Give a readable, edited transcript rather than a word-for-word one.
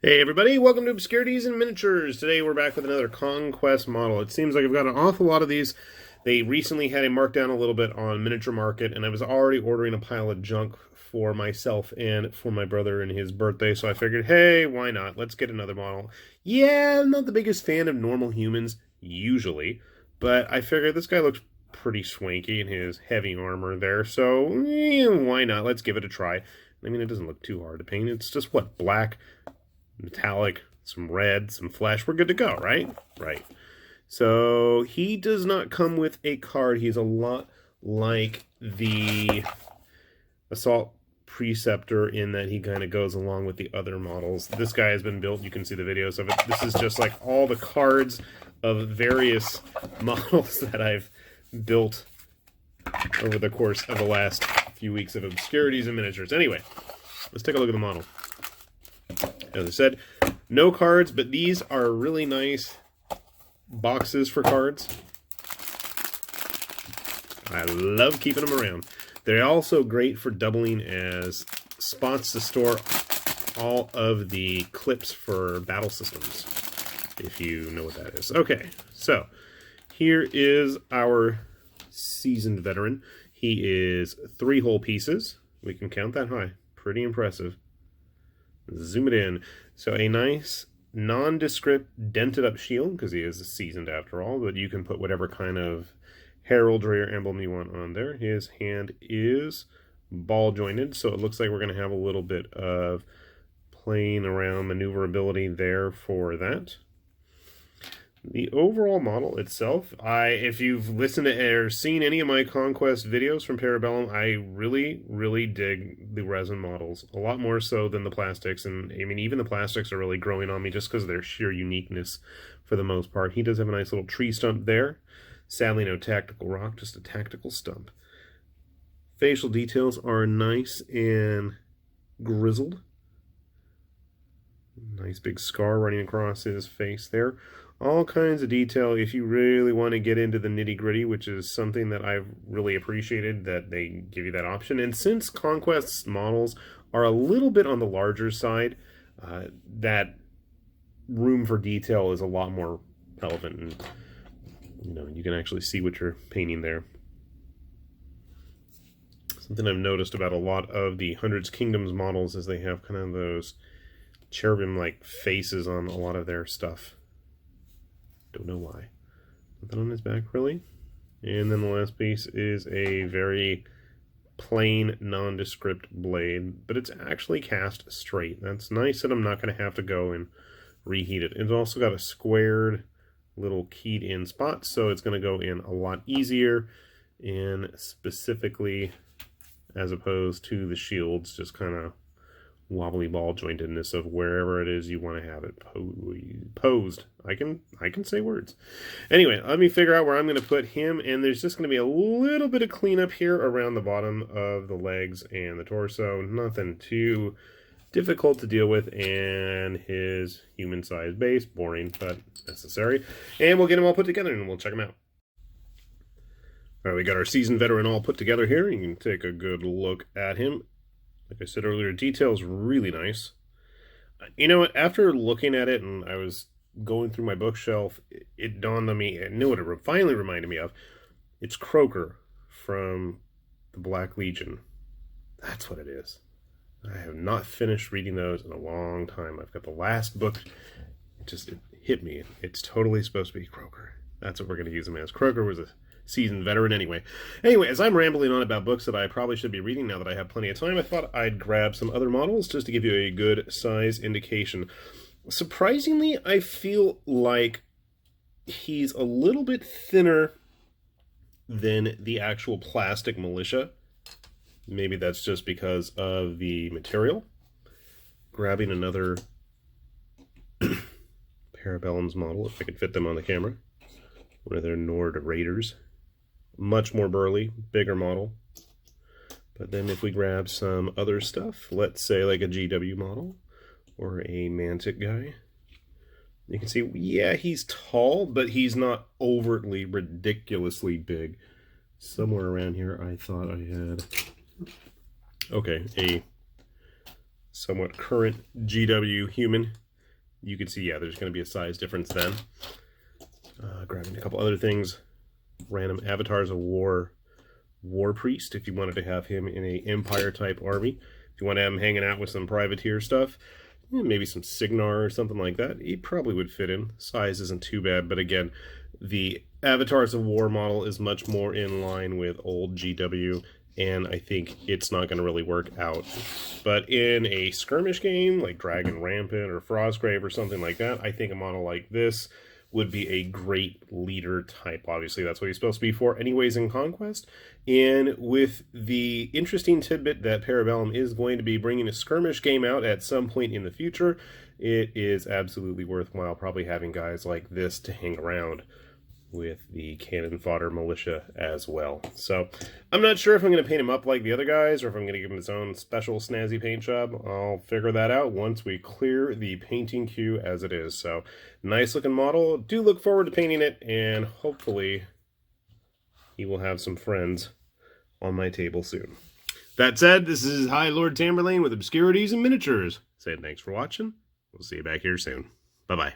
Hey everybody, welcome to Obscurities and Miniatures. Today we're back with another Conquest model. It seems like I've got an awful lot of these. They recently had a markdown a little bit on Miniature Market, and I was already ordering a pile of junk for myself and for my brother and his birthday, so I figured, hey, why not? Let's get another model. Yeah, I'm not the biggest fan of normal humans, usually, but I figured this guy looks pretty swanky in his heavy armor there, so why not? Let's give it a try. I mean, it doesn't look too hard to paint. It's just, what, black, metallic, some red, some flesh. We're good to go, right? Right. So he does not come with a card. He's a lot like the Assault Preceptor in that he kind of goes along with the other models. This guy has been built. You can see the videos of it. This is just like all the cards of various models that I've built over the course of the last few weeks of Obscurities and Miniatures. Anyway, let's take a look at the model. As I said, no cards, but these are really nice boxes for cards. I love keeping them around. They're also great for doubling as spots to store all of the clips for battle systems, if you know what that is. Okay, so here is our seasoned veteran. He is 3 whole pieces. We can count that high. Pretty impressive. Zoom it in. So a nice nondescript dented up shield, because he is seasoned after all, but you can put whatever kind of heraldry or emblem you want on there. His hand is ball jointed, so it looks like we're going to have a little bit of playing around maneuverability there for that. The overall model itself, if you've listened to or seen any of my Conquest videos from Para Bellum, I really dig the resin models. A lot more so than the plastics. And I mean, even the plastics are really growing on me just because of their sheer uniqueness for the most part. He does have a nice little tree stump there. Sadly, no tactical rock, just a tactical stump. Facial details are nice and grizzled. Nice big scar running across his face there. All kinds of detail if you really want to get into the nitty-gritty, which is something that I've really appreciated, that they give you that option. And since Conquest models are a little bit on the larger side, that room for detail is a lot more relevant, and you can actually see what you're painting there. Something I've noticed about a lot of the Hundreds Kingdoms models is they have kind of those cherubim-like faces on a lot of their stuff. Don't know why. Nothing on his back, really. And then the last piece is a very plain, nondescript blade, but it's actually cast straight. That's nice that I'm not going to have to go and reheat it. It's also got a squared little keyed in spot, so it's going to go in a lot easier, and specifically as opposed to the shields, just kind of wobbly ball jointedness of wherever it is you want to have it posed. I can say words. Anyway, let me figure out where I'm going to put him, and there's just going to be a little bit of cleanup here around the bottom of the legs and the torso. Nothing too difficult to deal with, and his human-sized base, boring but necessary. And we'll get him all put together and we'll check him out. All right, we got our seasoned veteran all put together here. You can take a good look at him. Like I said earlier, detail's really nice. You know what? After looking at it and I was going through my bookshelf, it dawned on me, I knew what it finally reminded me of. It's Croaker from the Black Legion. That's what it is. I have not finished reading those in a long time. I've got the last book. It hit me. It's totally supposed to be Croaker. That's what we're going to use him as. Croaker was a seasoned veteran anyway. Anyway, as I'm rambling on about books that I probably should be reading now that I have plenty of time, I thought I'd grab some other models just to give you a good size indication. Surprisingly, I feel like he's a little bit thinner than the actual plastic militia. Maybe that's just because of the material. Grabbing another Para Bellum's model, if I could fit them on the camera. One of their Nord Raiders. Much more burly, bigger model. But then if we grab some other stuff, let's say like a GW model or a Mantic guy, you can see, yeah, he's tall, but he's not overtly, ridiculously big. Somewhere around here I thought I had, okay, a somewhat current GW human. you can see, yeah, there's going to be a size difference then. Grabbing a couple other things. Random avatars of war priest, if you wanted to have him in a empire type army. If you want to have him hanging out with some privateer stuff, maybe some Signar or something like that, he probably would fit in. Size isn't too bad, but again, the avatars of war model is much more in line with old GW, and I think it's not going to really work out. But in a skirmish game like Dragon Rampant or Frostgrave or something like that, I think a model like this would be a great leader type. Obviously, that's what he's supposed to be for anyways in Conquest. And with the interesting tidbit that Para Bellum is going to be bringing a skirmish game out at some point in the future, it is absolutely worthwhile probably having guys like this to hang around with the cannon fodder militia as well. So I'm not sure if I'm going to paint him up like the other guys or if I'm going to give him his own special snazzy paint job. I'll figure that out once we clear the painting queue as it is. So nice looking model. Do look forward to painting it, and hopefully he will have some friends on my table soon. That said, this is High Lord Tamberlane with Obscurities and Miniatures. Saying thanks for watching. We'll see you back here soon. Bye-bye.